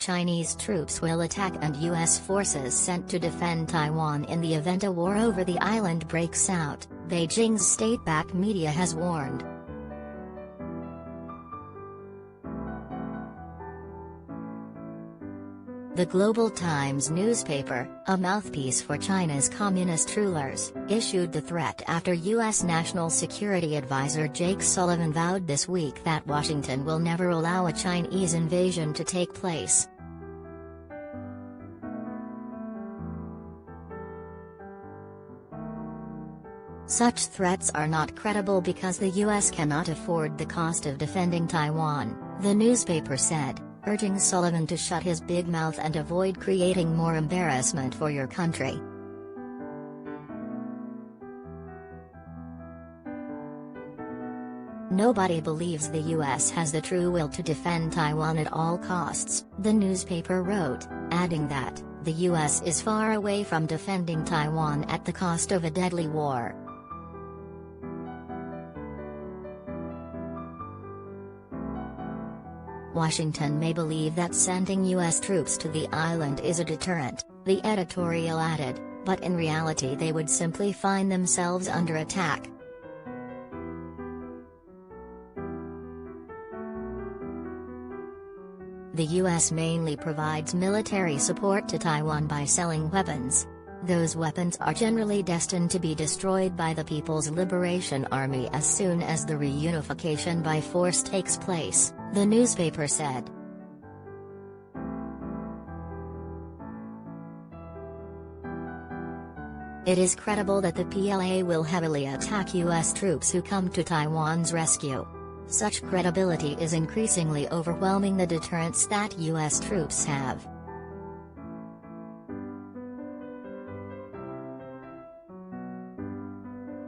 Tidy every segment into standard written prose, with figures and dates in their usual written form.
Chinese troops will attack and U.S. forces sent to defend Taiwan in the event a war over the island breaks out, Beijing's state-backed media has warned. The Global Times newspaper, a mouthpiece for China's communist rulers, issued the threat after U.S. National Security Advisor Jake Sullivan vowed this week that Washington will never allow a Chinese invasion to take place. Such threats are not credible because the U.S. cannot afford the cost of defending Taiwan, the newspaper said, urging Sullivan to shut his big mouth and avoid creating more embarrassment for your country. Nobody believes the U.S. has the true will to defend Taiwan at all costs, the newspaper wrote, adding that, the U.S. is far away from defending Taiwan at the cost of a deadly war. Washington may believe that sending U.S. troops to the island is a deterrent, the editorial added, but in reality they would simply find themselves under attack. The U.S. mainly provides military support to Taiwan by selling weapons. Those weapons are generally destined to be destroyed by the People's Liberation Army as soon as the reunification by force takes place, the newspaper said. It is credible that the PLA will heavily attack U.S. troops who come to Taiwan's rescue. Such credibility is increasingly overwhelming the deterrence that U.S. troops have.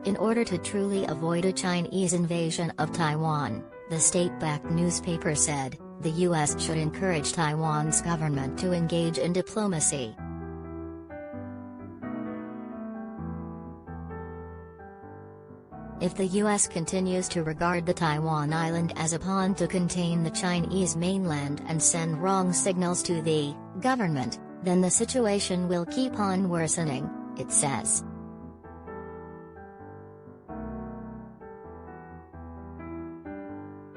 In order to truly avoid a Chinese invasion of Taiwan, the state-backed newspaper said, the U.S. should encourage Taiwan's government to engage in diplomacy. If the U.S. continues to regard the Taiwan island as a pawn to contain the Chinese mainland and send wrong signals to the government, then the situation will keep on worsening, it says.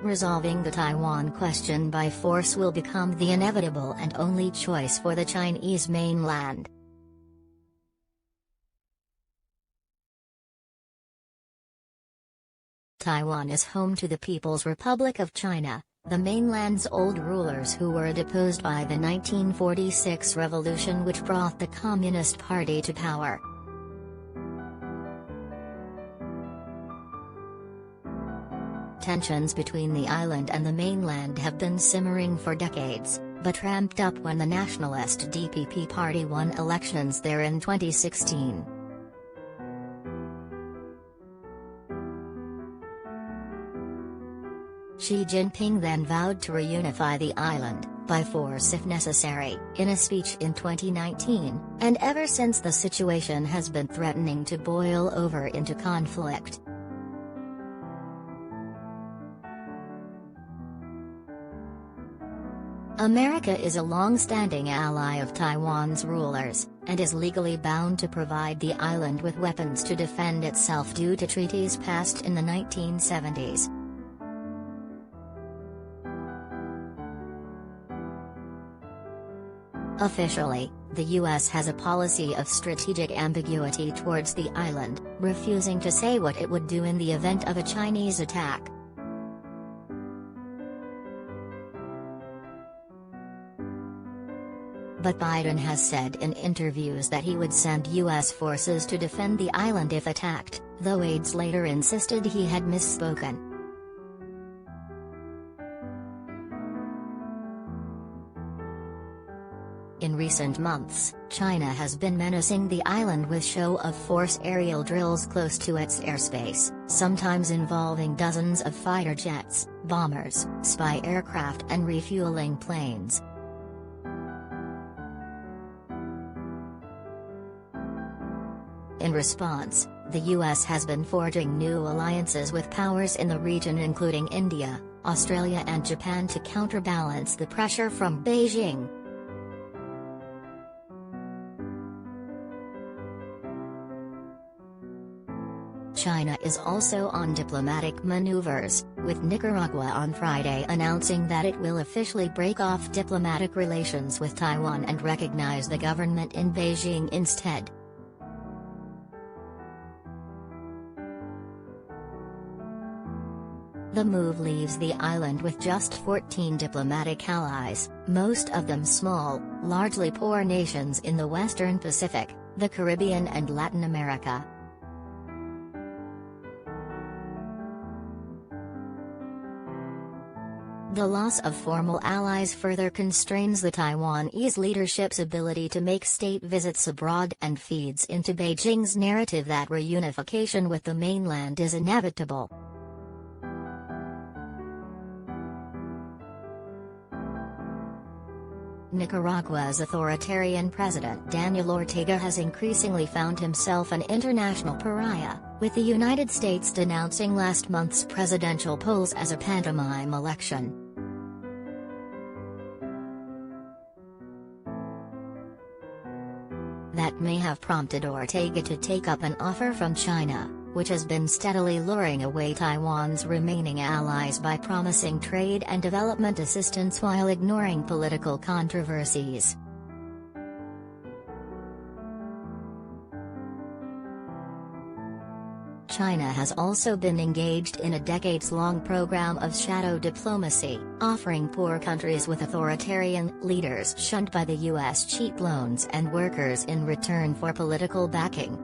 Resolving the Taiwan question by force will become the inevitable and only choice for the Chinese mainland. Taiwan is home to the People's Republic of China, the mainland's old rulers who were deposed by the 1946 revolution which brought the Communist Party to power. Tensions between the island and the mainland have been simmering for decades, but ramped up when the nationalist DPP party won elections there in 2016. Xi Jinping then vowed to reunify the island, by force if necessary, in a speech in 2019, and ever since the situation has been threatening to boil over into conflict. America is a long-standing ally of Taiwan's rulers, and is legally bound to provide the island with weapons to defend itself due to treaties passed in the 1970s. Officially, the U.S. has a policy of strategic ambiguity towards the island, refusing to say what it would do in the event of a Chinese attack. But Biden has said in interviews that he would send U.S. forces to defend the island if attacked, though aides later insisted he had misspoken. In recent months, China has been menacing the island with show-of-force aerial drills close to its airspace, sometimes involving dozens of fighter jets, bombers, spy aircraft and refueling planes. In response, the U.S. has been forging new alliances with powers in the region including India, Australia and Japan to counterbalance the pressure from Beijing. China is also on diplomatic maneuvers, with Nicaragua on Friday announcing that it will officially break off diplomatic relations with Taiwan and recognize the government in Beijing instead. The move leaves the island with just 14 diplomatic allies, most of them small, largely poor nations in the Western Pacific, the Caribbean and Latin America. The loss of formal allies further constrains the Taiwanese leadership's ability to make state visits abroad and feeds into Beijing's narrative that reunification with the mainland is inevitable. Nicaragua's authoritarian president Daniel Ortega has increasingly found himself an international pariah, with the United States denouncing last month's presidential polls as a pantomime election. That may have prompted Ortega to take up an offer from China, which has been steadily luring away Taiwan's remaining allies by promising trade and development assistance while ignoring political controversies. China has also been engaged in a decades-long program of shadow diplomacy, offering poor countries with authoritarian leaders shunned by the U.S. cheap loans and workers in return for political backing.